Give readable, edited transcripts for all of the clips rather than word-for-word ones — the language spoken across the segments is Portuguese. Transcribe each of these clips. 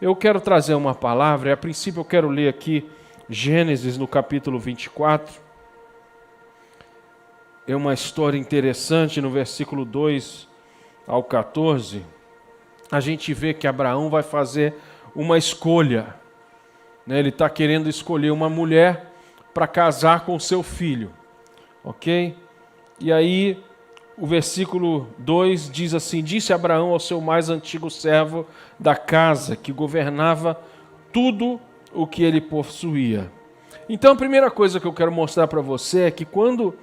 eu quero trazer uma palavra, e a princípio eu quero ler aqui Gênesis no capítulo 24. É uma história interessante, no versículo 2 ao 14, a gente vê que Abraão vai fazer uma escolha. Ele está querendo escolher uma mulher para casar com seu filho. Ok? E aí, o versículo 2 diz assim: disse Abraão ao seu mais antigo servo da casa, que governava tudo o que ele possuía. Então, a primeira coisa que eu quero mostrar para você é que quando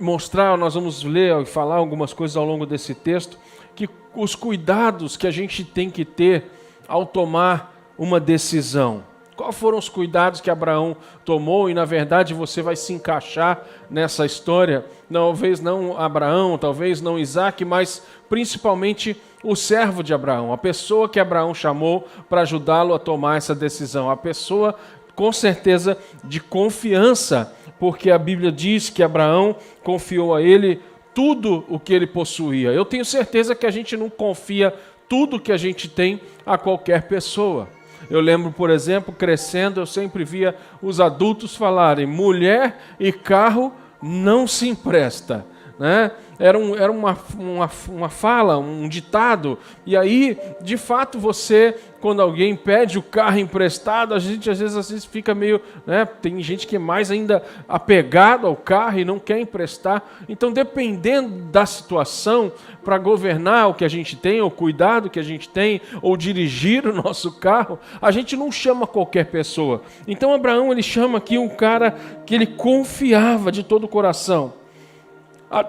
nós vamos ler e falar algumas coisas ao longo desse texto, que os cuidados que a gente tem que ter ao tomar uma decisão. Quais foram os cuidados que Abraão tomou? E, na verdade, você vai se encaixar nessa história. Talvez não Abraão, talvez não Isaac, mas principalmente o servo de Abraão, a pessoa que Abraão chamou para ajudá-lo a tomar essa decisão. A pessoa, com certeza, de confiança, porque a Bíblia diz que Abraão confiou a ele tudo o que ele possuía. Eu tenho certeza que a gente não confia tudo que a gente tem a qualquer pessoa. Eu lembro, por exemplo, crescendo, eu sempre via os adultos falarem: mulher e carro não se empresta, né? Era uma fala, um ditado. E aí, de fato, você, quando alguém pede o carro emprestado, a gente às vezes fica meio, né? Tem gente que é mais ainda apegado ao carro e não quer emprestar. Então, dependendo da situação, para governar o que a gente tem, o cuidado que a gente tem, ou dirigir o nosso carro, a gente não chama qualquer pessoa. Então, Abraão, ele chama aqui um cara que ele confiava de todo o coração.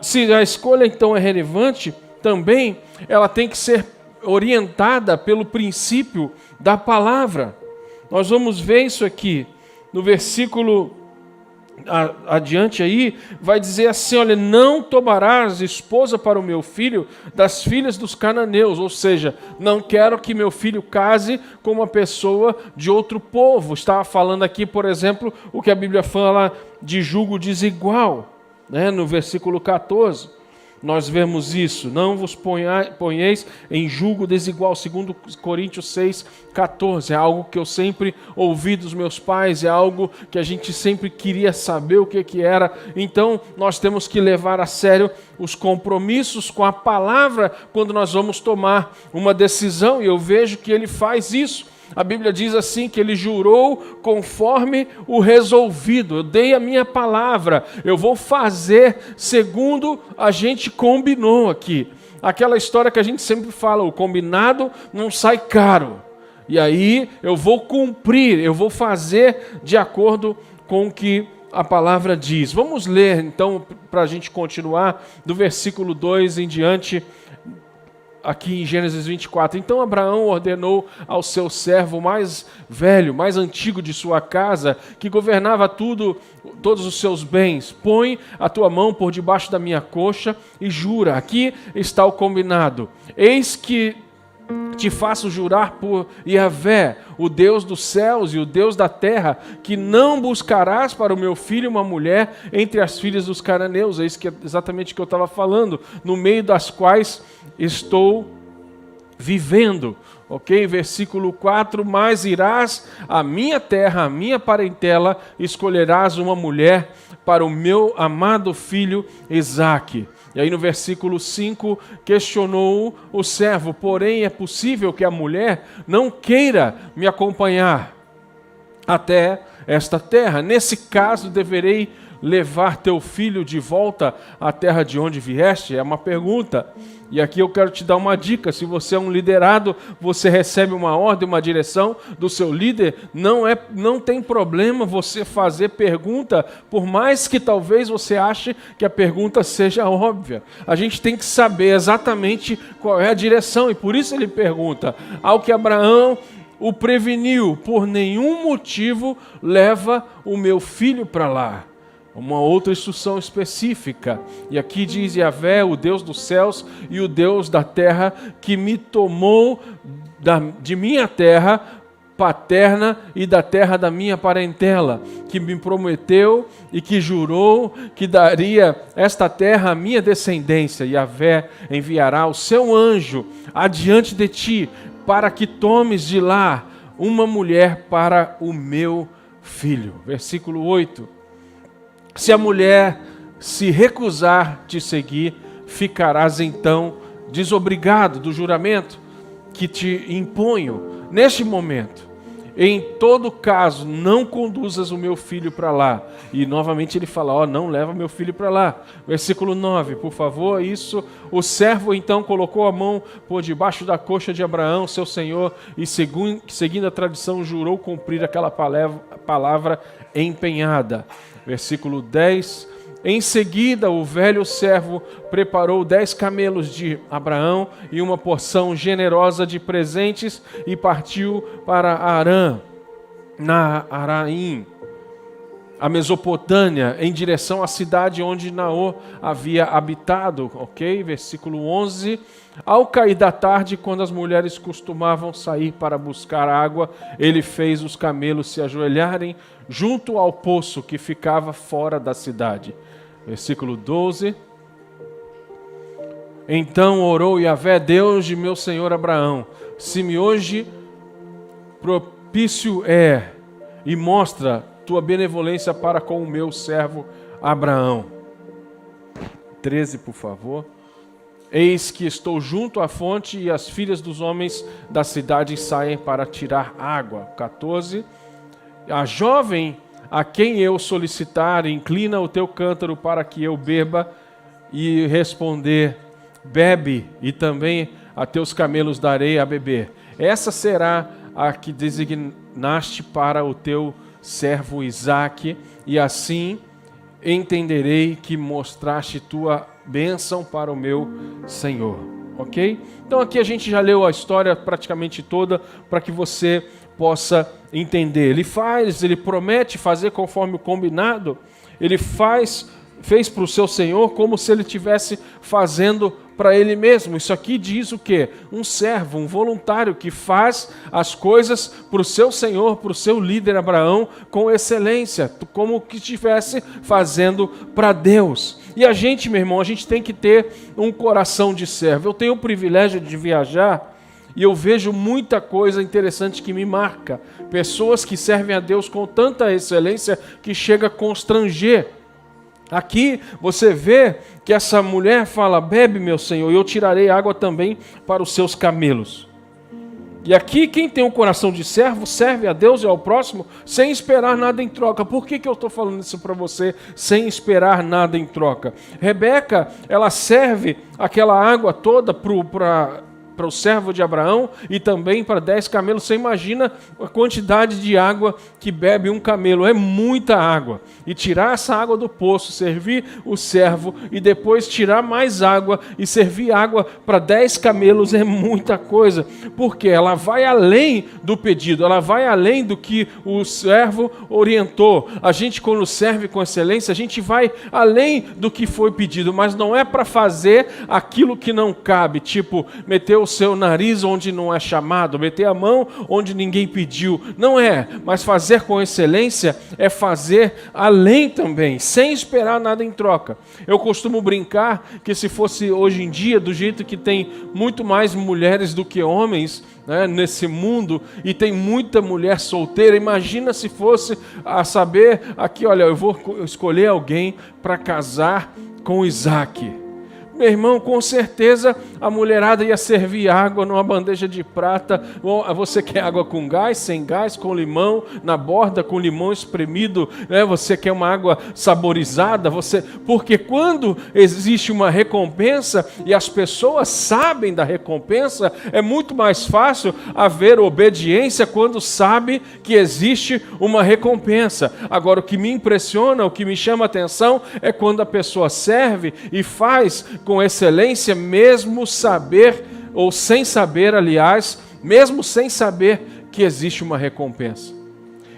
Se a escolha então é relevante, também ela tem que ser orientada pelo princípio da palavra. Nós vamos ver isso aqui no versículo adiante aí, vai dizer assim: olha, não tomarás esposa para o meu filho das filhas dos cananeus, ou seja, não quero que meu filho case com uma pessoa de outro povo. Estava falando aqui, por exemplo, o que a Bíblia fala de julgo desigual. No versículo 14, nós vemos isso: não vos ponheis em julgo desigual, segundo Coríntios 6, 14. É algo que eu sempre ouvi dos meus pais, é algo que a gente sempre queria saber o que era. Então, nós temos que levar a sério os compromissos com a palavra quando nós vamos tomar uma decisão, e eu vejo que ele faz isso. A Bíblia diz assim, que ele jurou conforme o resolvido. Eu dei a minha palavra, eu vou fazer segundo a gente combinou aqui. Aquela história que a gente sempre fala: o combinado não sai caro. E aí eu vou cumprir, eu vou fazer de acordo com o que a palavra diz. Vamos ler então, para a gente continuar, do versículo 2 em diante, aqui em Gênesis 24. Então Abraão ordenou ao seu servo mais velho, mais antigo de sua casa, que governava todos os seus bens: põe a tua mão por debaixo da minha coxa e jura. Aqui está o combinado: eis que te faço jurar por Yahvé, o Deus dos céus e o Deus da terra, que não buscarás para o meu filho uma mulher entre as filhas dos cananeus. É isso que é exatamente o que eu estava falando, no meio das quais estou vivendo. Ok? Versículo 4: mas irás à minha terra, à minha parentela, escolherás uma mulher para o meu amado filho Isaque. E aí no versículo 5, questionou o servo: porém é possível que a mulher não queira me acompanhar até esta terra? Nesse caso, deverei levar teu filho de volta à terra de onde vieste? É uma pergunta. E aqui eu quero te dar uma dica: se você é um liderado, você recebe uma ordem, uma direção do seu líder, não tem problema você fazer pergunta, por mais que talvez você ache que a pergunta seja óbvia. A gente tem que saber exatamente qual é a direção, e por isso ele pergunta. Ao que Abraão o preveniu: por nenhum motivo leva o meu filho para lá. Uma outra instrução específica. E aqui diz: Yahvé, o Deus dos céus e o Deus da terra, que me tomou de minha terra paterna e da terra da minha parentela, que me prometeu e que jurou que daria esta terra à minha descendência. Yahvé enviará o seu anjo adiante de ti, para que tomes de lá uma mulher para o meu filho. Versículo 8. Se a mulher se recusar te seguir, ficarás então desobrigado do juramento que te imponho neste momento. Em todo caso, não conduzas o meu filho para lá. E novamente ele fala, não leva meu filho para lá. Versículo 9, por favor, isso. O servo então colocou a mão por debaixo da coxa de Abraão, seu senhor, e seguindo a tradição, jurou cumprir aquela palavra empenhada. Versículo 10. Em seguida, o velho servo preparou 10 camelos de Abraão e uma porção generosa de presentes e partiu para Arã, na Araim, a Mesopotâmia, em direção à cidade onde Naor havia habitado. Ok? Versículo 11. Ao cair da tarde, quando as mulheres costumavam sair para buscar água, ele fez os camelos se ajoelharem junto ao poço que ficava fora da cidade. Versículo 12. Então orou Yahvé, Deus de meu senhor Abraão, se me hoje propício é, e mostra tua benevolência para com o meu servo Abraão. 13, por favor. Eis que estou junto à fonte e as filhas dos homens da cidade saem para tirar água. 14. A jovem a quem eu solicitar, inclina o teu cântaro para que eu beba, e responder, bebe, e também a teus camelos darei a beber. Essa será a que designaste para o teu servo Isaque, e assim entenderei que mostraste tua bênção para o meu Senhor. Ok? Então aqui a gente já leu a história praticamente toda para que você possa entender. Ele promete fazer conforme o combinado, ele fez para o seu Senhor como se ele estivesse fazendo para ele mesmo. Isso aqui diz o quê? Um servo, um voluntário que faz as coisas para o seu Senhor, para o seu líder Abraão, com excelência, como que estivesse fazendo para Deus. E a gente, meu irmão, a gente tem que ter um coração de servo. Eu tenho o privilégio de viajar e eu vejo muita coisa interessante que me marca. Pessoas que servem a Deus com tanta excelência que chega a constranger. Aqui você vê que essa mulher fala, bebe meu Senhor, e eu tirarei água também para os seus camelos. E aqui quem tem um coração de servo, serve a Deus e ao próximo, sem esperar nada em troca. Por que eu estou falando isso para você, sem esperar nada em troca? Rebeca, ela serve aquela água toda para o servo de Abraão e também para 10 camelos. Você imagina a quantidade de água que bebe um camelo, é muita água. E tirar essa água do poço, servir o servo e depois tirar mais água e servir água para 10 camelos é muita coisa, porque ela vai além do pedido, ela vai além do que o servo orientou. A gente, quando serve com excelência, a gente vai além do que foi pedido, mas não é para fazer aquilo que não cabe, tipo meter o seu nariz onde não é chamado, meter a mão onde ninguém pediu. Não é, mas fazer com excelência é fazer além também, sem esperar nada em troca. Eu costumo brincar que se fosse hoje em dia, do jeito que tem muito mais mulheres do que homens, né, nesse mundo, e tem muita mulher solteira, imagina se fosse a saber, aqui olha, eu vou escolher alguém para casar com Isaque. Meu irmão, com certeza a mulherada ia servir água numa bandeja de prata. Você quer água com gás, sem gás, com limão, na borda, com limão espremido, né? Você quer uma água saborizada, porque quando existe uma recompensa e as pessoas sabem da recompensa, é muito mais fácil haver obediência quando sabe que existe uma recompensa. Agora, o que me impressiona, o que me chama a atenção é quando a pessoa serve e faz com excelência, mesmo saber, ou sem saber, aliás, mesmo sem saber que existe uma recompensa.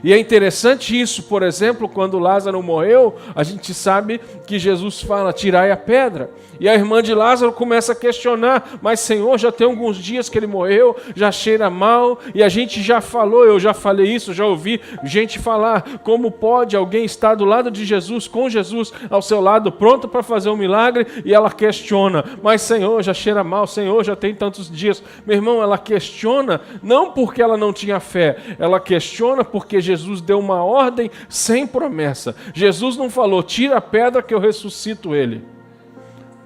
E é interessante isso, por exemplo, quando Lázaro morreu, a gente sabe que Jesus fala, tirai a pedra. E a irmã de Lázaro começa a questionar, mas Senhor, já tem alguns dias que ele morreu, já cheira mal, e a gente já falou, eu já falei isso, já ouvi gente falar, como pode alguém estar do lado de Jesus, com Jesus ao seu lado, pronto para fazer um milagre, e ela questiona, mas Senhor, já cheira mal, Senhor, já tem tantos dias. Meu irmão, ela questiona, não porque ela não tinha fé, ela questiona porque Jesus deu uma ordem sem promessa. Jesus não falou, tira a pedra que eu ressuscito ele.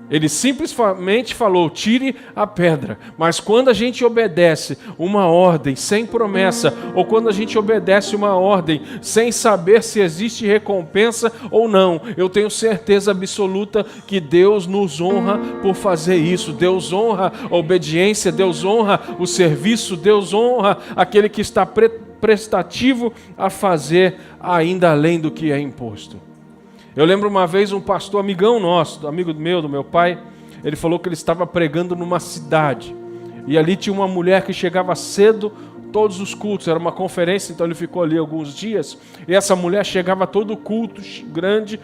Ele simplesmente falou, tire a pedra. Mas quando a gente obedece uma ordem sem promessa, ou quando a gente obedece uma ordem sem saber se existe recompensa ou não, eu tenho certeza absoluta que Deus nos honra por fazer isso. Deus honra a obediência, Deus honra o serviço, Deus honra aquele que está prestativo a fazer ainda além do que é imposto. Eu lembro uma vez um pastor amigão nosso, amigo meu, do meu pai, ele falou que ele estava pregando numa cidade, e ali tinha uma mulher que chegava cedo, todos os cultos, era uma conferência, então ele ficou ali alguns dias, e essa mulher chegava todo culto, grande,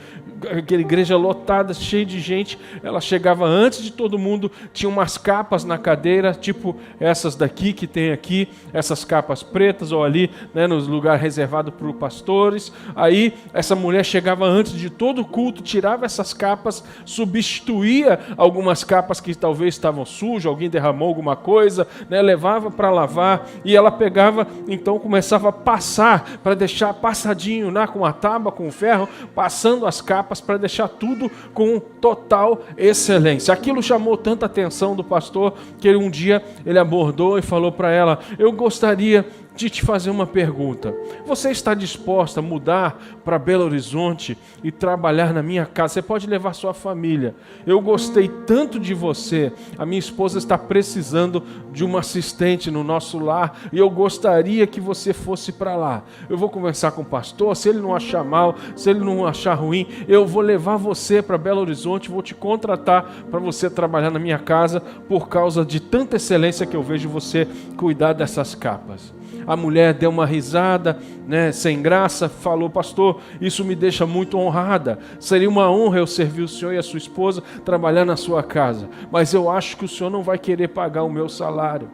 aquela igreja lotada, cheia de gente, ela chegava antes de todo mundo, tinha umas capas na cadeira, tipo essas daqui que tem aqui, essas capas pretas, ou ali, né, nos lugares reservados para os pastores. Aí essa mulher chegava antes de todo o culto, tirava essas capas, substituía algumas capas que talvez estavam sujas, alguém derramou alguma coisa, né, levava para lavar, e ela pegava, então começava a passar, para deixar passadinho, né, com a tábua, com o ferro, passando as capas, para deixar tudo com total excelência. Aquilo chamou tanta atenção do pastor que um dia ele abordou e falou para ela, eu gostaria de te fazer uma pergunta. Você está disposta a mudar para Belo Horizonte e trabalhar na minha casa? Você pode levar sua família. Eu gostei tanto de você. A minha esposa está precisando de uma assistente no nosso lar e eu gostaria que você fosse para lá. Eu vou conversar com o pastor. Se ele não achar mal, se ele não achar ruim, eu vou levar você para Belo Horizonte, vou te contratar para você trabalhar na minha casa por causa de tanta excelência que eu vejo você cuidar dessas capas. A mulher deu uma risada, né, sem graça, falou, pastor, isso me deixa muito honrada. Seria uma honra eu servir o senhor e a sua esposa, trabalhar na sua casa. Mas eu acho que o senhor não vai querer pagar o meu salário.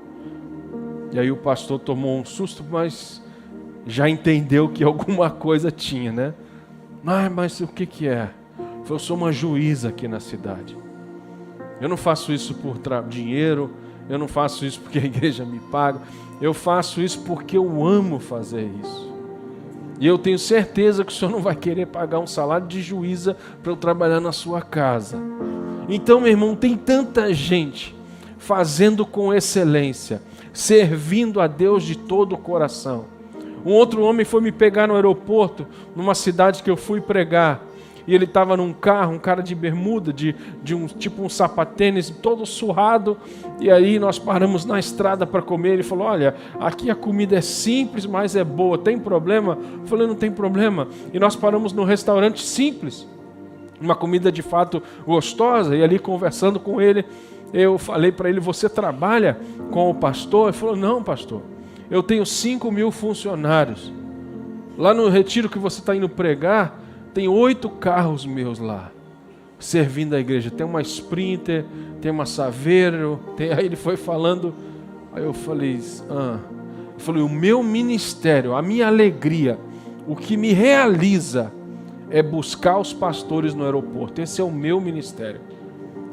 E aí o pastor tomou um susto, mas já entendeu que alguma coisa tinha, né? Mas o que é? Eu sou uma juíza aqui na cidade. Eu não faço isso por dinheiro, eu não faço isso porque a igreja me paga. Eu faço isso porque eu amo fazer isso. E eu tenho certeza que o senhor não vai querer pagar um salário de juíza para eu trabalhar na sua casa. Então, meu irmão, tem tanta gente fazendo com excelência, servindo a Deus de todo o coração. Um outro homem foi me pegar no aeroporto, numa cidade que eu fui pregar. E ele estava num carro, um cara de bermuda, de um sapatênis, todo surrado. E aí nós paramos na estrada para comer. Ele falou, olha, aqui a comida é simples, mas é boa. Tem problema? Eu falei, não tem problema. E nós paramos num restaurante simples, uma comida de fato gostosa. E ali conversando com ele, eu falei para ele, você trabalha com o pastor? Ele falou, não, pastor, eu tenho 5.000 funcionários. Lá no retiro que você está indo pregar, tem 8 carros meus lá, servindo a igreja. Tem uma Sprinter, tem uma Saveiro, aí ele foi falando, aí eu falei, o meu ministério, a minha alegria, o que me realiza é buscar os pastores no aeroporto. Esse é o meu ministério.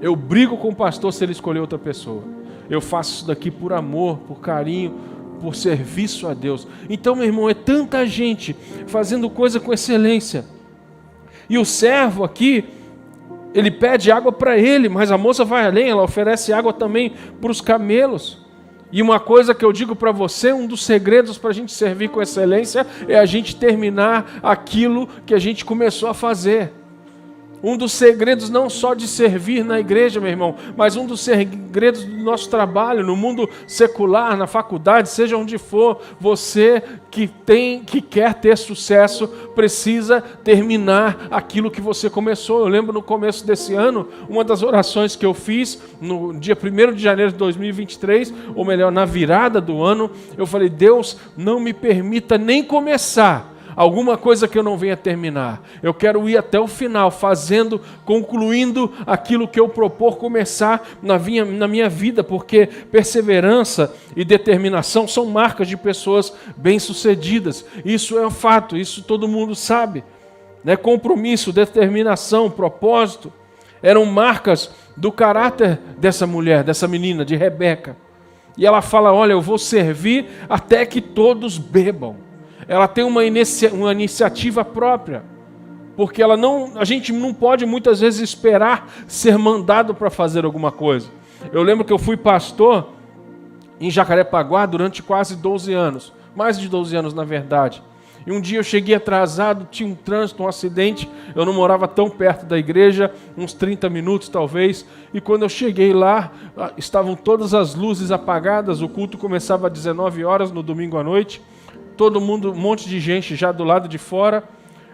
Eu brigo com o pastor se ele escolher outra pessoa. Eu faço isso daqui por amor, por carinho, por serviço a Deus. Então, meu irmão, é tanta gente fazendo coisa com excelência. E o servo aqui, ele pede água para ele, mas a moça vai além, ela oferece água também para os camelos. E uma coisa que eu digo para você, um dos segredos para a gente servir com excelência é a gente terminar aquilo que a gente começou a fazer. Um dos segredos não só de servir na igreja, meu irmão, mas um dos segredos do nosso trabalho, no mundo secular, na faculdade, seja onde for, você que quer ter sucesso, precisa terminar aquilo que você começou. Eu lembro no começo desse ano, uma das orações que eu fiz, no dia 1º de janeiro de 2023, ou melhor, na virada do ano, eu falei, Deus, não me permita nem começar alguma coisa que eu não venha terminar. Eu quero ir até o final, concluindo aquilo que eu propor começar na minha vida, porque perseverança e determinação são marcas de pessoas bem-sucedidas. Isso é um fato, isso todo mundo sabe. Né? Compromisso, determinação, propósito, eram marcas do caráter dessa mulher, dessa menina, de Rebeca. E ela fala, olha, eu vou servir até que todos bebam. Ela tem uma iniciativa própria, porque a gente não pode muitas vezes esperar ser mandado para fazer alguma coisa. Eu lembro que eu fui pastor em Jacarepaguá durante quase 12 anos, mais de 12 anos na verdade. E um dia eu cheguei atrasado, tinha um trânsito, um acidente, eu não morava tão perto da igreja, uns 30 minutos talvez, e quando eu cheguei lá, estavam todas as luzes apagadas, o culto começava às 19 horas no domingo à noite, todo mundo, um monte de gente já do lado de fora,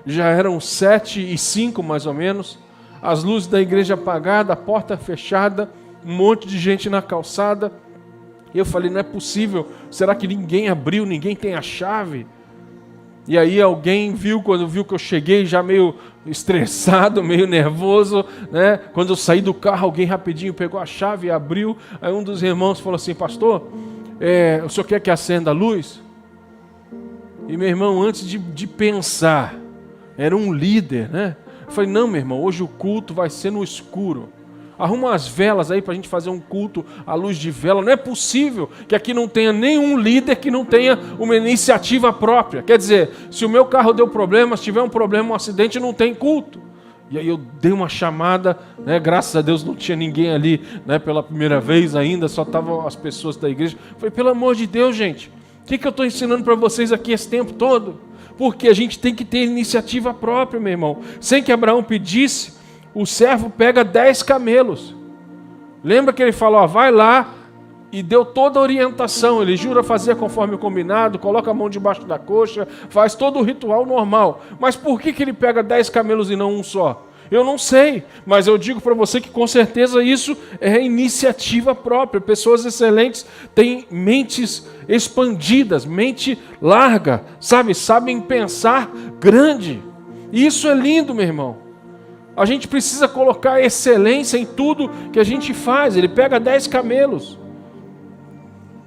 já eram 7:05 mais ou menos, as luzes da igreja apagadas, a porta fechada, um monte de gente na calçada, e eu falei, não é possível, será que ninguém abriu, ninguém tem a chave? E aí alguém quando viu que eu cheguei já meio estressado, meio nervoso, né? Quando eu saí do carro, alguém rapidinho pegou a chave e abriu, aí um dos irmãos falou assim, pastor, o senhor quer que acenda a luz? E meu irmão, antes de pensar, era um líder, né? Eu falei, não, meu irmão, hoje o culto vai ser no escuro. Arruma umas velas aí para a gente fazer um culto à luz de vela. Não é possível que aqui não tenha nenhum líder que não tenha uma iniciativa própria. Quer dizer, se o meu carro deu problema, se tiver um problema, um acidente, não tem culto. E aí eu dei uma chamada, né? Graças a Deus não tinha ninguém ali, né? Pela primeira vez ainda, só estavam as pessoas da igreja. Eu falei, pelo amor de Deus, gente, o que eu estou ensinando para vocês aqui esse tempo todo? Porque a gente tem que ter iniciativa própria, meu irmão. Sem que Abraão pedisse, o servo pega 10 camelos. Lembra que ele falou, vai lá, e deu toda a orientação. Ele jura fazer conforme o combinado, coloca a mão debaixo da coxa, faz todo o ritual normal. Mas por que ele pega 10 camelos e não um só? Eu não sei, mas eu digo para você que com certeza isso é iniciativa própria. Pessoas excelentes têm mentes expandidas, mente larga, sabem pensar grande. E isso é lindo, meu irmão. A gente precisa colocar excelência em tudo que a gente faz. Ele pega 10 camelos.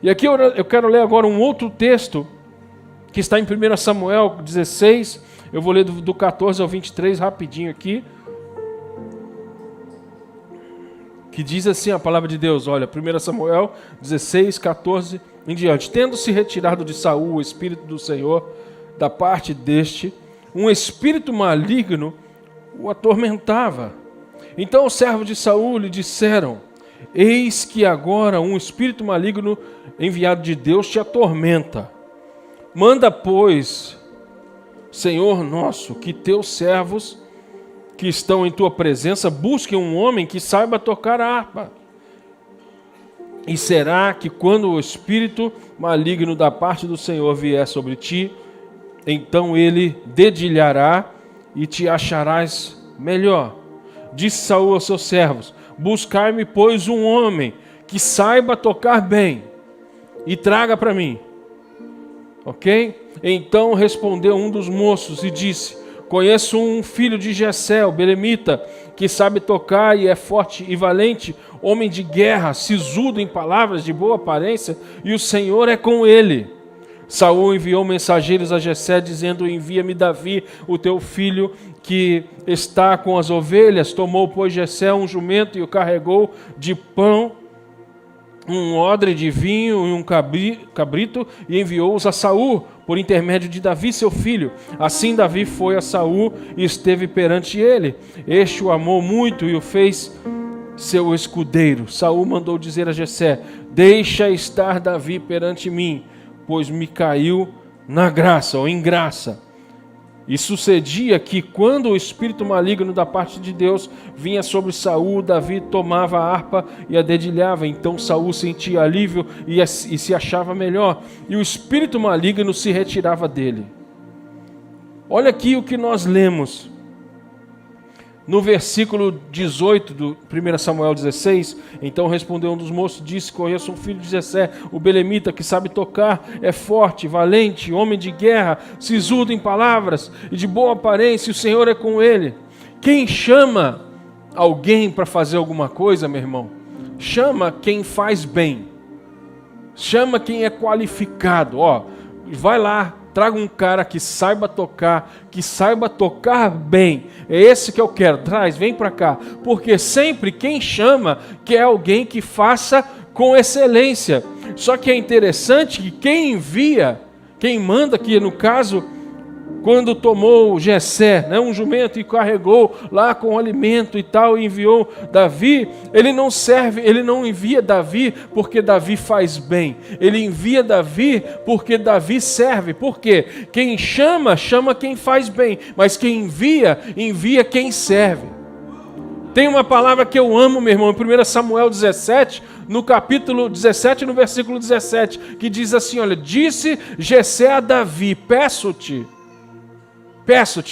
E aqui eu quero ler agora um outro texto, que está em 1 Samuel 16. Eu vou ler do 14 ao 23 rapidinho aqui. Que diz assim a palavra de Deus. Olha, 1 Samuel 16, 14 em diante. Tendo-se retirado de Saul o Espírito do Senhor, da parte deste, um espírito maligno o atormentava. Então os servos de Saul lhe disseram, eis que agora um espírito maligno enviado de Deus te atormenta. Manda, pois, Senhor nosso, que teus servos que estão em tua presença busquem um homem que saiba tocar a harpa. E será que quando o espírito maligno da parte do Senhor vier sobre ti, então ele dedilhará e te acharás melhor. Disse Saul aos seus servos, buscai-me, pois, um homem que saiba tocar bem e traga para mim. Ok? Então respondeu um dos moços e disse, conheço um filho de Jessé, o belemita, que sabe tocar e é forte e valente, homem de guerra, sisudo em palavras, de boa aparência, e o Senhor é com ele. Saul enviou mensageiros a Jessé, dizendo, envia-me Davi, o teu filho, que está com as ovelhas. Tomou, pois, Jessé um jumento e o carregou de pão, um odre de vinho e um cabrito, e enviou-os a Saul, por intermédio de Davi, seu filho. Assim Davi foi a Saul e esteve perante ele. Este o amou muito e o fez seu escudeiro. Saul mandou dizer a Jessé, deixa estar Davi perante mim, pois me caiu na graça, ou em graça. E sucedia que, quando o espírito maligno da parte de Deus vinha sobre Saul, Davi tomava a harpa e a dedilhava. Então Saul sentia alívio e se achava melhor, e o espírito maligno se retirava dele. Olha aqui o que nós lemos. No versículo 18 do 1 Samuel 16, então respondeu um dos moços, disse, conheço um filho de Jessé, o belemita, que sabe tocar, é forte, valente, homem de guerra, sisudo em palavras e de boa aparência, e o Senhor é com ele. Quem chama alguém para fazer alguma coisa, meu irmão, chama quem faz bem, chama quem é qualificado. Vai lá, traga um cara que saiba tocar bem. É esse que eu quero. Traz, vem para cá. Porque sempre quem chama quer alguém que faça com excelência. Só que é interessante que quem envia, quem manda, que no caso, quando tomou Jessé, um jumento, e carregou lá com alimento e tal, e enviou Davi, ele não envia Davi porque Davi faz bem. Ele envia Davi porque Davi serve. Por quê? Quem chama quem faz bem, mas quem envia quem serve. Tem uma palavra que eu amo, meu irmão, em 1 Samuel 17, no capítulo 17, no versículo 17, que diz assim, olha, disse Jessé a Davi, peço-te,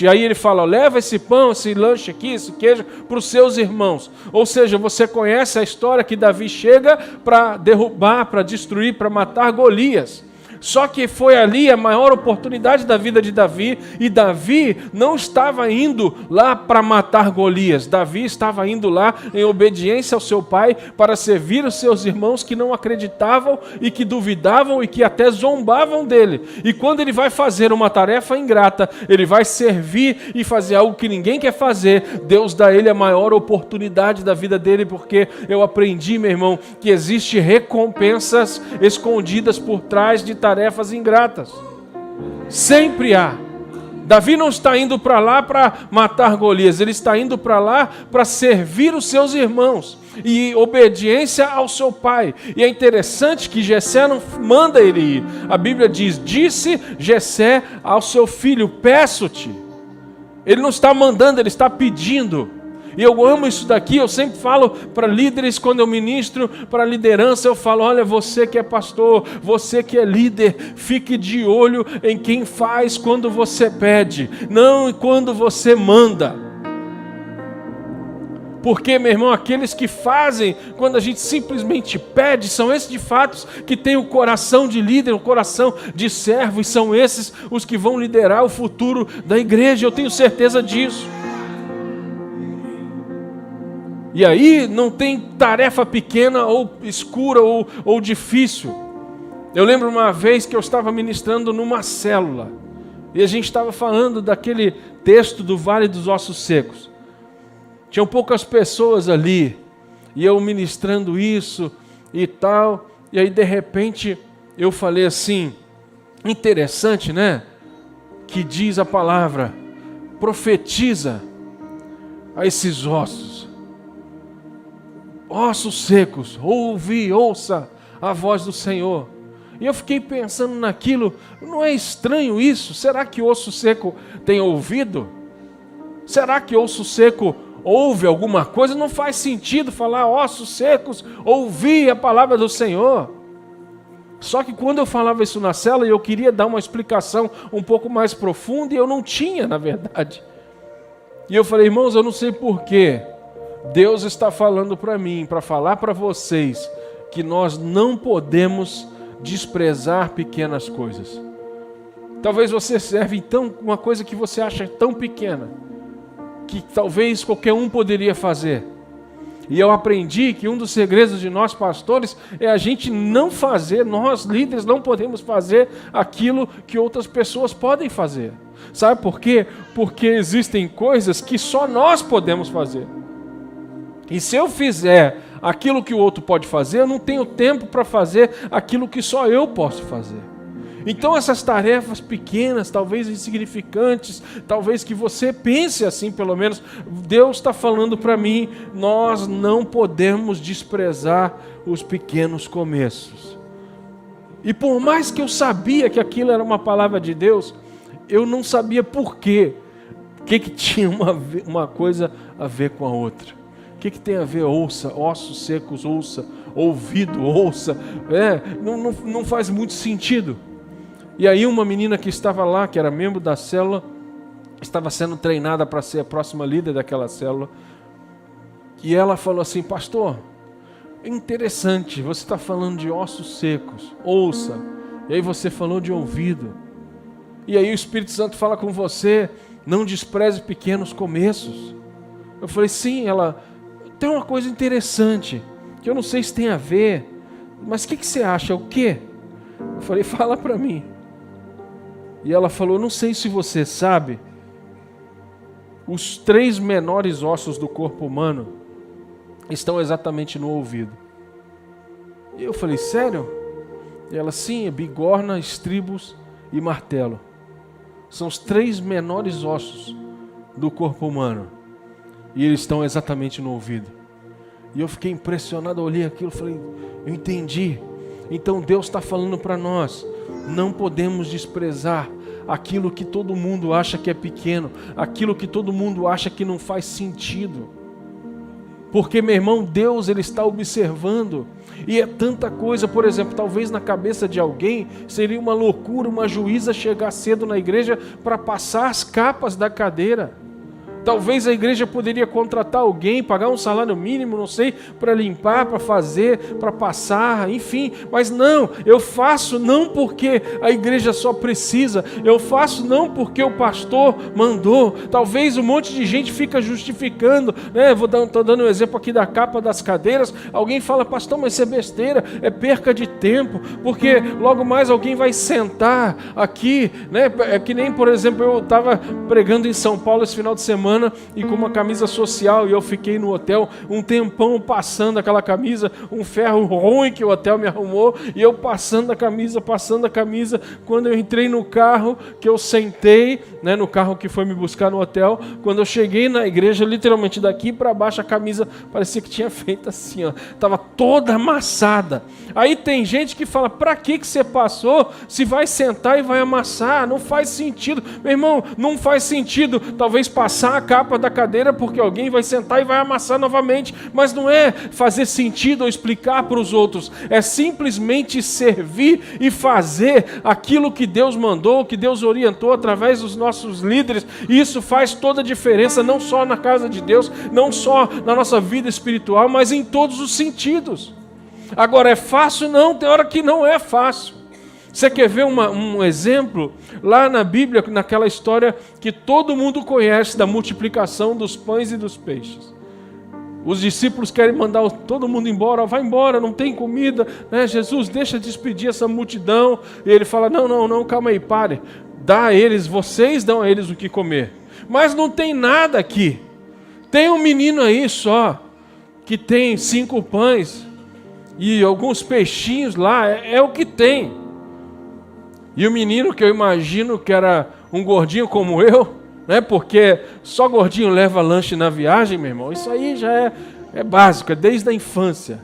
aí ele fala, leva esse pão, esse lanche aqui, esse queijo, para os seus irmãos. Ou seja, você conhece a história que Davi chega para derrubar, para destruir, para matar Golias. Só que foi ali a maior oportunidade da vida de Davi, e Davi não estava indo lá para matar Golias. Davi estava indo lá em obediência ao seu pai para servir os seus irmãos que não acreditavam e que duvidavam e que até zombavam dele. E quando ele vai fazer uma tarefa ingrata, ele vai servir e fazer algo que ninguém quer fazer, Deus dá a ele a maior oportunidade da vida dele, porque eu aprendi, meu irmão, que existe recompensas escondidas por trás de tarefas ingratas. Sempre há. Davi não está indo para lá para matar Golias, ele está indo para lá para servir os seus irmãos e obediência ao seu pai. E é interessante que Jessé não manda ele ir. A Bíblia diz, disse Jessé ao seu filho, peço-te. Ele não está mandando, ele está pedindo. E eu amo isso daqui, eu sempre falo para líderes, quando eu ministro para liderança, eu falo, olha, você que é pastor, você que é líder, fique de olho em quem faz quando você pede, não quando você manda. Porque, meu irmão, aqueles que fazem quando a gente simplesmente pede, são esses de fato que têm o coração de líder, o coração de servo, e são esses os que vão liderar o futuro da igreja, eu tenho certeza disso. E aí não tem tarefa pequena ou escura ou difícil. Eu lembro uma vez que eu estava ministrando numa célula e a gente estava falando daquele texto do Vale dos Ossos Secos. Tinham poucas pessoas ali e eu ministrando isso e tal. E aí de repente eu falei assim, interessante, né? Que diz a palavra, profetiza a esses ossos. Ossos secos, ouça a voz do Senhor. E eu fiquei pensando naquilo, não é estranho isso? Será que osso seco tem ouvido? Será que osso seco ouve alguma coisa? Não faz sentido falar ossos secos, ouvir a palavra do Senhor. Só que quando eu falava isso na cela, eu queria dar uma explicação um pouco mais profunda, e eu não tinha, na verdade. E eu falei, irmãos, eu não sei porquê, Deus está falando para mim, para falar para vocês, que nós não podemos desprezar pequenas coisas. Talvez você serve então uma coisa que você acha tão pequena, que talvez qualquer um poderia fazer. E eu aprendi que um dos segredos de nós pastores é a gente não fazer, nós líderes não podemos fazer aquilo que outras pessoas podem fazer. Sabe por quê? Porque existem coisas que só nós podemos fazer. E se eu fizer aquilo que o outro pode fazer, eu não tenho tempo para fazer aquilo que só eu posso fazer. Então essas tarefas pequenas, talvez insignificantes, talvez que você pense assim pelo menos, Deus está falando para mim, nós não podemos desprezar os pequenos começos. E por mais que eu sabia que aquilo era uma palavra de Deus, eu não sabia por quê. O que tinha uma coisa a ver com a outra. O que tem a ver? Ouça, ossos secos, ouça, ouvido, ouça. Não faz muito sentido. E aí uma menina que estava lá, que era membro da célula, estava sendo treinada para ser a próxima líder daquela célula. E ela falou assim: pastor, é interessante, você está falando de ossos secos, ouça. E aí você falou de ouvido. E aí o Espírito Santo fala com você: não despreze pequenos começos. Eu falei: sim. Ela: tem uma coisa interessante, que eu não sei se tem a ver, mas o que você acha? O quê? Eu falei: fala para mim. E ela falou: não sei se você sabe, os 3 menores ossos do corpo humano estão exatamente no ouvido. E eu falei: sério? E ela: sim, é bigorna, estribos e martelo. São os 3 menores ossos do corpo humano. E eles estão exatamente no ouvido. E eu fiquei impressionado, eu olhei aquilo e falei: eu entendi. Então Deus está falando para nós: não podemos desprezar aquilo que todo mundo acha que é pequeno, aquilo que todo mundo acha que não faz sentido. Porque, meu irmão, Deus, Ele está observando. E é tanta coisa. Por exemplo, talvez na cabeça de alguém seria uma loucura uma juíza chegar cedo na igreja para passar as capas da cadeira. Talvez a igreja poderia contratar alguém, pagar um salário mínimo, não sei, para limpar, para fazer, para passar, enfim. Mas não, eu faço não porque a igreja só precisa, eu faço não porque o pastor mandou. Talvez um monte de gente fica justificando, né? Estou dando um exemplo aqui da capa das cadeiras. Alguém fala: pastor, mas isso é besteira, é perca de tempo, porque logo mais alguém vai sentar aqui, né? É que nem, por exemplo, eu estava pregando em São Paulo esse final de semana, e com uma camisa social, e eu fiquei no hotel um tempão passando aquela camisa, um ferro ruim que o hotel me arrumou, e eu passando a camisa, quando eu entrei no carro, que eu sentei, né, no carro que foi me buscar no hotel, quando eu cheguei na igreja, literalmente daqui para baixo a camisa parecia que tinha feito assim, ó, estava toda amassada. Aí tem gente que fala: para que você passou se vai sentar e vai amassar? Não faz sentido. Meu irmão, não faz sentido talvez passar a capa da cadeira porque alguém vai sentar e vai amassar novamente, mas não é fazer sentido ou explicar para os outros, é simplesmente servir e fazer aquilo que Deus mandou, que Deus orientou através dos nossos líderes. E isso faz toda a diferença, não só na casa de Deus, não só na nossa vida espiritual, mas em todos os sentidos. Agora, é fácil? Não, tem hora que não é fácil. Você quer ver um exemplo? Lá na Bíblia, naquela história que todo mundo conhece da multiplicação dos pães e dos peixes. Os discípulos querem mandar todo mundo embora: vai embora, não tem comida, né? Jesus, deixa despedir essa multidão. E ele fala: não, calma aí, pare. Dá a eles, vocês dão a eles o que comer. Mas não tem nada aqui. Tem um menino aí só, que tem 5 pães e alguns peixinhos lá, é o que tem. E o menino, que eu imagino que era um gordinho como eu, né? Porque só gordinho leva lanche na viagem, meu irmão. Isso aí já é básico, é desde a infância.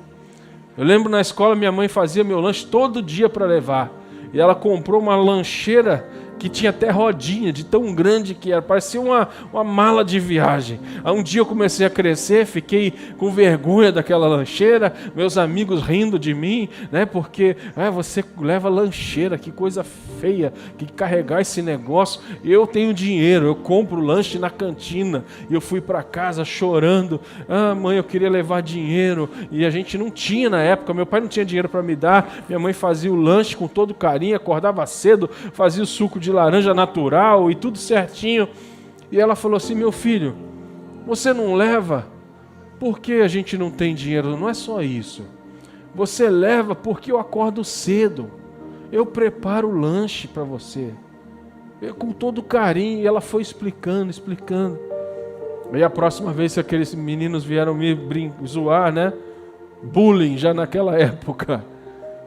Eu lembro na escola, minha mãe fazia meu lanche todo dia para levar. E ela comprou uma lancheira que tinha até rodinha, de tão grande que era, parecia uma mala de viagem. Aí um dia eu comecei a crescer, fiquei com vergonha daquela lancheira, meus amigos rindo de mim, né? Porque você leva lancheira, que coisa feia, que carregar esse negócio. Eu tenho dinheiro, eu compro lanche na cantina. E eu fui para casa chorando: mãe, eu queria levar dinheiro, e a gente não tinha na época, meu pai não tinha dinheiro para me dar, minha mãe fazia o lanche com todo carinho, acordava cedo, fazia o suco de laranja natural e tudo certinho. E ela falou assim: meu filho, você não leva porque a gente não tem dinheiro. Não é só isso, você leva porque eu acordo cedo, eu preparo o lanche para você, com todo carinho. E ela foi explicando. E a próxima vez que aqueles meninos vieram me zoar, né, bullying já naquela época,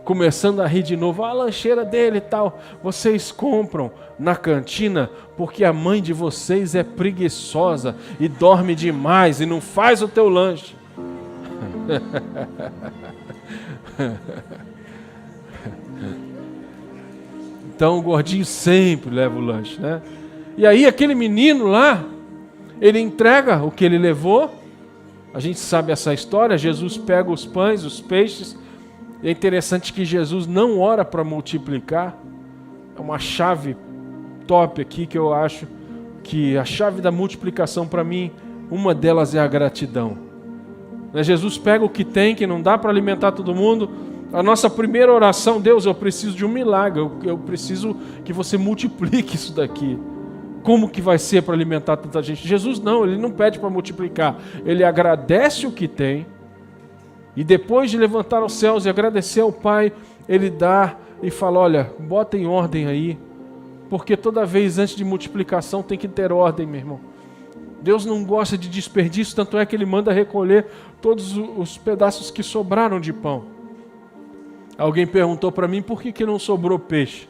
começando a rir de novo: a lancheira dele e tal, vocês compram na cantina porque a mãe de vocês é preguiçosa e dorme demais e não faz o teu lanche. Então o gordinho sempre leva o lanche, né? E aí aquele menino lá, ele entrega o que ele levou. A gente sabe essa história. Jesus pega os pães, os peixes. E é interessante que Jesus não ora para multiplicar. É uma chave top aqui que eu acho que a chave da multiplicação para mim, uma delas é a gratidão. Jesus pega o que tem, que não dá para alimentar todo mundo. A nossa primeira oração: Deus, eu preciso de um milagre, eu preciso que você multiplique isso daqui. Como que vai ser para alimentar tanta gente? Jesus não, ele não pede para multiplicar, ele agradece o que tem, e depois de levantar aos céus e agradecer ao Pai, ele dá e fala: olha, bota em ordem aí, porque toda vez antes de multiplicação tem que ter ordem, meu irmão. Deus não gosta de desperdício, tanto é que ele manda recolher todos os pedaços que sobraram de pão. Alguém perguntou para mim por que não sobrou peixe,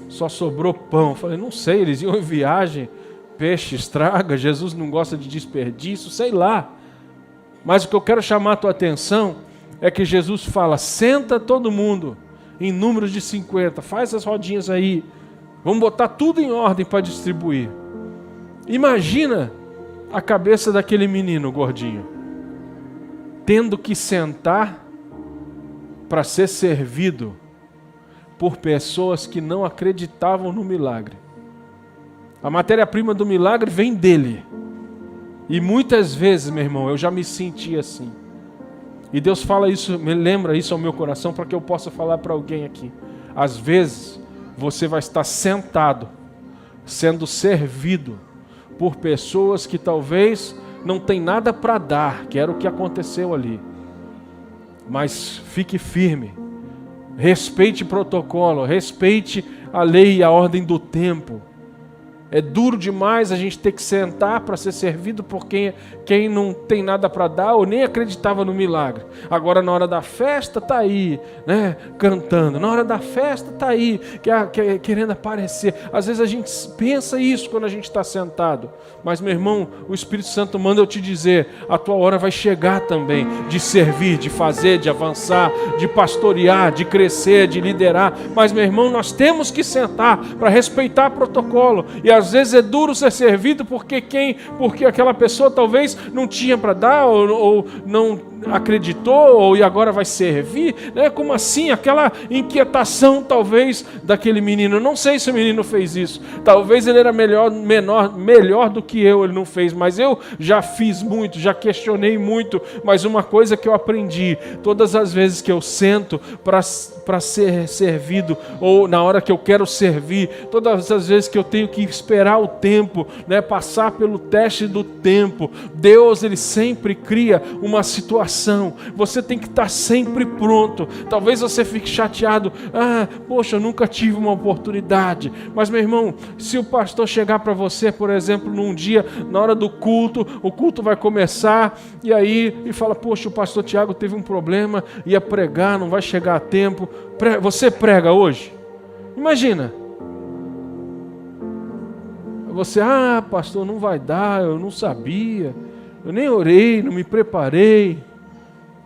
só sobrou pão. Eu falei: não sei, eles iam em viagem, peixe estraga, Jesus não gosta de desperdício, sei lá. Mas o que eu quero chamar a tua atenção é que Jesus fala: senta todo mundo em números de 50, faz as rodinhas aí, vamos botar tudo em ordem para distribuir. Imagina a cabeça daquele menino gordinho, tendo que sentar para ser servido por pessoas que não acreditavam no milagre. A matéria-prima do milagre vem dele. E muitas vezes, meu irmão, eu já me senti assim. E Deus fala isso, me lembra isso ao meu coração para que eu possa falar para alguém aqui. Às vezes, você vai estar sentado, sendo servido por pessoas que talvez não tem nada para dar, que era o que aconteceu ali. Mas fique firme, respeite o protocolo, respeite a lei e a ordem do tempo. É duro demais a gente ter que sentar para ser servido por quem não tem nada para dar ou nem acreditava no milagre. Agora na hora da festa está aí, né, cantando. Na hora da festa está aí, querendo aparecer. Às vezes a gente pensa isso quando a gente está sentado. Mas, meu irmão, o Espírito Santo manda eu te dizer: a tua hora vai chegar também de servir, de fazer, de avançar, de pastorear, de crescer, de liderar. Mas, meu irmão, nós temos que sentar para respeitar protocolo. E às vezes é duro ser servido porque aquela pessoa talvez não tinha para dar ou não acreditou e agora vai servir, né? Como assim? Aquela inquietação talvez daquele menino. Não sei se o menino fez isso. Talvez ele era melhor do que eu, ele não fez, mas eu já fiz muito, já questionei muito. Mas uma coisa que eu aprendi: todas as vezes que eu sento para ser servido, ou na hora que eu quero servir, todas as vezes que eu tenho que esperar o tempo, né, passar pelo teste do tempo, Deus, ele sempre cria uma situação. Você tem que estar sempre pronto. Talvez você fique chateado: poxa, eu nunca tive uma oportunidade. Mas, meu irmão, se o pastor chegar para você, por exemplo, num dia, na hora do culto, o culto vai começar, e fala: poxa, o pastor Tiago teve um problema, ia pregar, não vai chegar a tempo. Você prega hoje? Imagina. Você: pastor, não vai dar, eu não sabia, eu nem orei, não me preparei.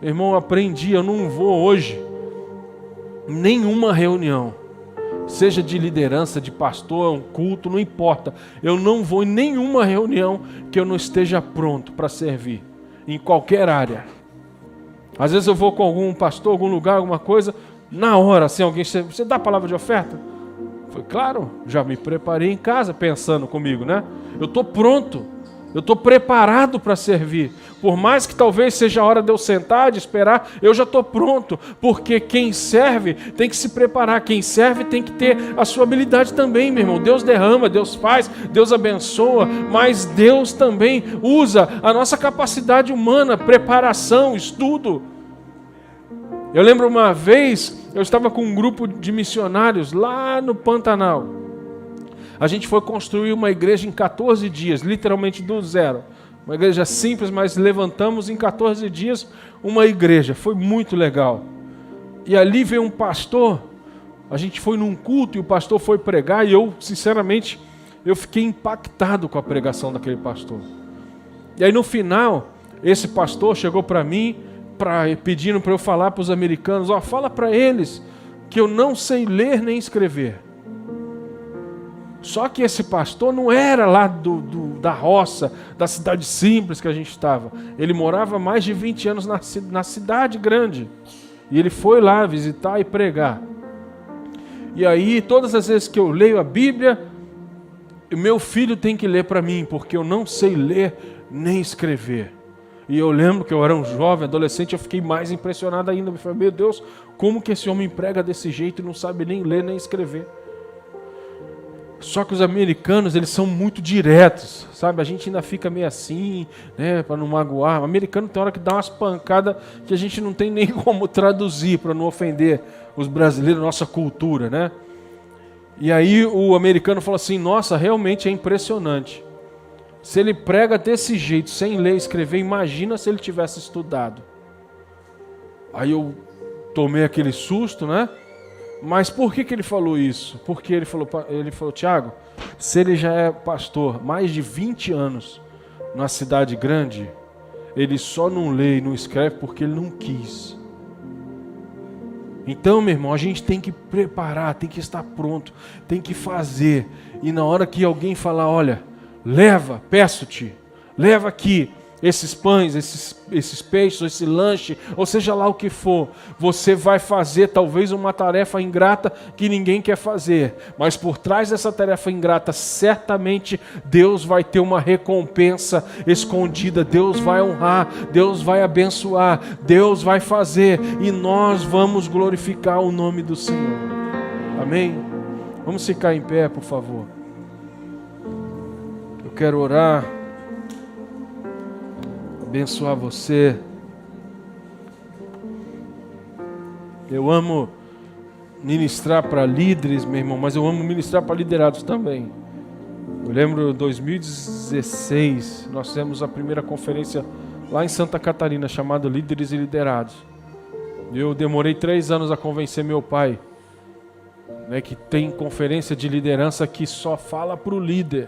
Irmão, aprendi, eu não vou hoje nenhuma reunião, seja de liderança, de pastor, um culto, não importa. Eu não vou em nenhuma reunião que eu não esteja pronto para servir, em qualquer área. Às vezes eu vou com algum pastor, algum lugar, alguma coisa, na hora, assim, alguém: você dá a palavra de oferta? Foi claro, já me preparei em casa pensando comigo, né? Eu estou pronto. Eu estou preparado para servir. Por mais que talvez seja a hora de eu sentar, de esperar, eu já estou pronto. Porque quem serve tem que se preparar. Quem serve tem que ter a sua habilidade também, meu irmão. Deus derrama, Deus faz, Deus abençoa. Mas Deus também usa a nossa capacidade humana, preparação, estudo. Eu lembro uma vez, eu estava com um grupo de missionários lá no Pantanal. A gente foi construir uma igreja em 14 dias, literalmente do zero. Uma igreja simples, mas levantamos em 14 dias uma igreja. Foi muito legal. E ali veio um pastor, a gente foi num culto e o pastor foi pregar e eu, sinceramente, eu fiquei impactado com a pregação daquele pastor. E aí no final, esse pastor chegou para mim, pedindo para eu falar para os americanos: fala para eles que eu não sei ler nem escrever. Só que esse pastor não era lá da roça, da cidade simples que a gente estava. Ele morava mais de 20 anos na cidade grande. E ele foi lá visitar e pregar. E aí, todas as vezes que eu leio a Bíblia, meu filho tem que ler para mim, porque eu não sei ler nem escrever. E eu lembro que eu era um jovem, adolescente, eu fiquei mais impressionado ainda. Eu falei, meu Deus, como que esse homem prega desse jeito e não sabe nem ler nem escrever? Só que os americanos, eles são muito diretos, sabe? A gente ainda fica meio assim, né, para não magoar. O americano tem hora que dá umas pancadas que a gente não tem nem como traduzir para não ofender os brasileiros, nossa cultura, né? E aí o americano falou assim, nossa, realmente é impressionante. Se ele prega desse jeito, sem ler e escrever, imagina se ele tivesse estudado. Aí eu tomei aquele susto, né? Mas por que ele falou isso? Porque ele falou, Tiago, se ele já é pastor mais de 20 anos na cidade grande, ele só não lê e não escreve porque ele não quis. Então, meu irmão, a gente tem que preparar, tem que estar pronto, tem que fazer. E na hora que alguém falar, olha, leva, peço-te, leva aqui esses pães, esses peixes, esse lanche, ou seja lá o que for, você vai fazer talvez uma tarefa ingrata que ninguém quer fazer, mas por trás dessa tarefa ingrata, certamente Deus vai ter uma recompensa escondida, Deus vai honrar, Deus vai abençoar, Deus vai fazer, e nós vamos glorificar o nome do Senhor. Amém? Vamos ficar em pé, por favor. Eu quero orar, abençoar você. Eu amo ministrar para líderes, meu irmão, mas eu amo ministrar para liderados também. Eu lembro em 2016, nós fizemos a primeira conferência lá em Santa Catarina, chamada Líderes e Liderados. Eu demorei 3 anos a convencer meu pai, né, que tem conferência de liderança que só fala para o líder.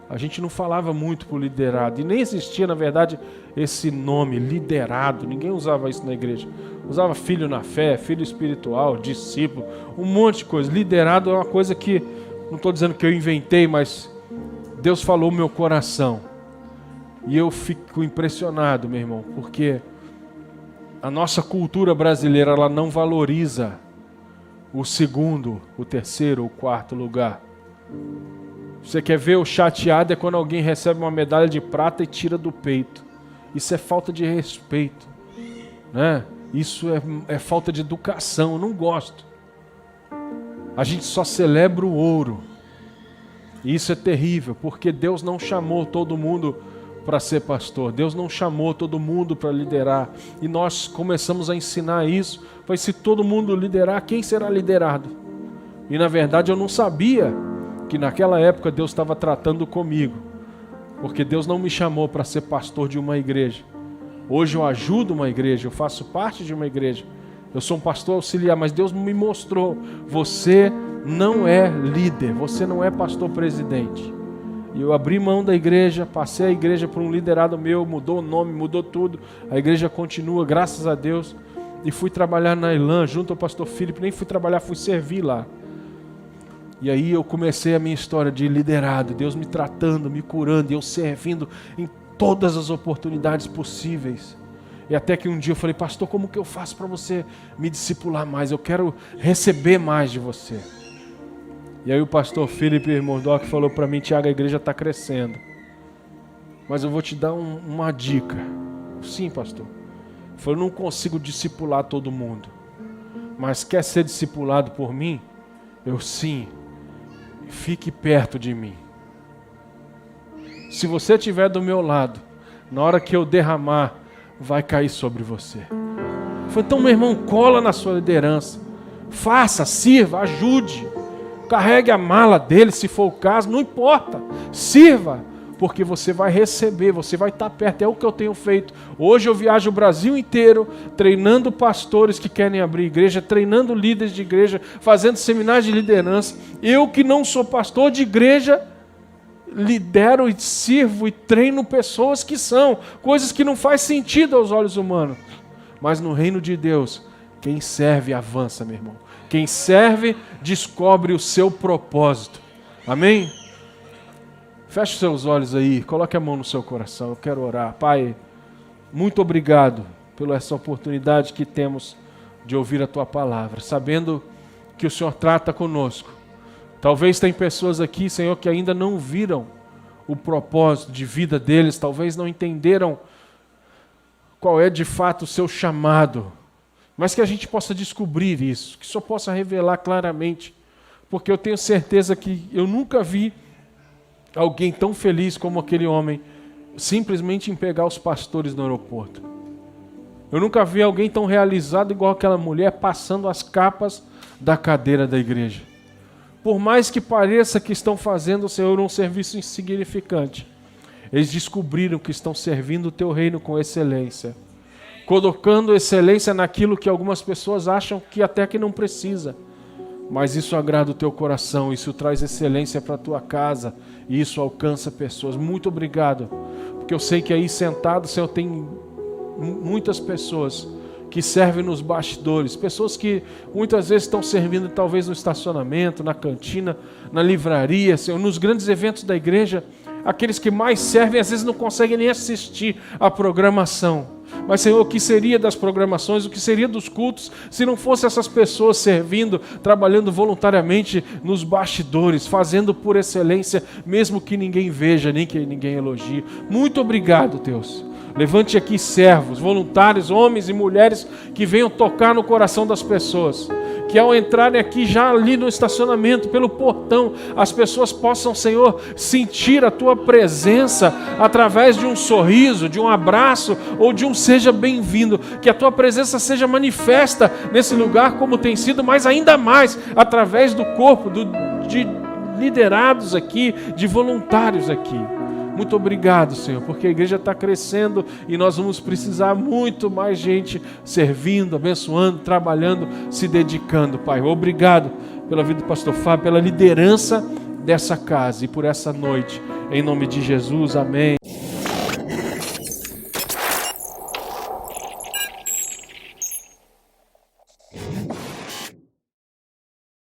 A gente não falava muito para o liderado, e nem existia, na verdade, esse nome, liderado. Ninguém usava isso na igreja. Usava filho na fé, filho espiritual, discípulo, um monte de coisa. Liderado é uma coisa que, não estou dizendo que eu inventei, mas Deus falou no meu coração. E eu fico impressionado, meu irmão, porque a nossa cultura brasileira, ela não valoriza o segundo, o terceiro, o quarto lugar. Você quer ver o chateado é quando alguém recebe uma medalha de prata e tira do peito. Isso é falta de respeito, né? Isso é falta de educação, eu não gosto. A gente só celebra o ouro. E isso é terrível, porque Deus não chamou todo mundo para ser pastor. Deus não chamou todo mundo para liderar. E nós começamos a ensinar isso. Mas se todo mundo liderar, quem será liderado? E na verdade eu não sabia que naquela época Deus estava tratando comigo, porque Deus não me chamou para ser pastor de uma igreja. Hoje eu ajudo uma igreja, eu faço parte de uma igreja, eu sou um pastor auxiliar, mas Deus me mostrou, você não é líder, você não é pastor presidente. E eu abri mão da igreja, passei a igreja por um liderado meu, mudou o nome, mudou tudo, a igreja continua, graças a Deus, e fui trabalhar na Elan, junto ao pastor Filipe, nem fui trabalhar, fui servir lá. E aí eu comecei a minha história de liderado, Deus me tratando, me curando, e eu servindo em todas as oportunidades possíveis. E até que um dia eu falei, pastor, como que eu faço para você me discipular mais? Eu quero receber mais de você. E aí o pastor Felipe Murdock falou para mim, Tiago, a igreja está crescendo, mas eu vou te dar uma dica. Sim, pastor. Ele falou, eu não consigo discipular todo mundo, mas quer ser discipulado por mim? Eu sim. Fique perto de mim. Se você estiver do meu lado, na hora que eu derramar, vai cair sobre você. Foi então, meu irmão, cola na sua liderança. Faça, sirva, ajude. Carregue a mala dele, se for o caso, não importa. Sirva, porque você vai receber, você vai estar perto. É o que eu tenho feito. Hoje eu viajo o Brasil inteiro, treinando pastores que querem abrir igreja, treinando líderes de igreja, fazendo seminários de liderança. Eu que não sou pastor de igreja, lidero e sirvo e treino pessoas que são. Coisas que não faz sentido aos olhos humanos. Mas no reino de Deus, quem serve avança, meu irmão. Quem serve descobre o seu propósito. Amém? Feche seus olhos aí, coloque a mão no seu coração, eu quero orar. Pai, muito obrigado pela essa oportunidade que temos de ouvir a Tua palavra, sabendo que o Senhor trata conosco, Talvez tem pessoas aqui, Senhor, que ainda não viram o propósito de vida deles, talvez não entenderam qual é de fato o seu chamado, mas que a gente possa descobrir isso, que só possa revelar claramente, porque eu tenho certeza que eu nunca vi alguém tão feliz como aquele homem, simplesmente em pegar os pastores no aeroporto. Eu nunca vi alguém tão realizado igual aquela mulher passando as capas da cadeira da igreja. Por mais que pareça que estão fazendo, Senhor, um serviço insignificante, eles descobriram que estão servindo o Teu reino com excelência, colocando excelência naquilo que algumas pessoas acham que até que não precisa. Mas isso agrada o Teu coração, isso traz excelência para a Tua casa e isso alcança pessoas. Muito obrigado, porque eu sei que aí sentado, Senhor, tem muitas pessoas que servem nos bastidores, pessoas que muitas vezes estão servindo talvez no estacionamento, na cantina, na livraria, Senhor, nos grandes eventos da igreja. Aqueles que mais servem às vezes não conseguem nem assistir a programação. Mas, Senhor, o que seria das programações, o que seria dos cultos, se não fosse essas pessoas servindo, trabalhando voluntariamente nos bastidores, fazendo por excelência, mesmo que ninguém veja, nem que ninguém elogie. Muito obrigado, Deus. Levante aqui servos, voluntários, homens e mulheres que venham tocar no coração das pessoas. Que ao entrarem aqui já ali no estacionamento, pelo portão, as pessoas possam, Senhor, sentir a Tua presença através de um sorriso, de um abraço ou de um seja bem-vindo. Que a Tua presença seja manifesta nesse lugar como tem sido, mas ainda mais através do corpo de liderados aqui, de voluntários aqui. Muito obrigado, Senhor, porque a igreja está crescendo e nós vamos precisar muito mais gente servindo, abençoando, trabalhando, se dedicando, Pai. Obrigado pela vida do pastor Fábio, pela liderança dessa casa e por essa noite. Em nome de Jesus, amém.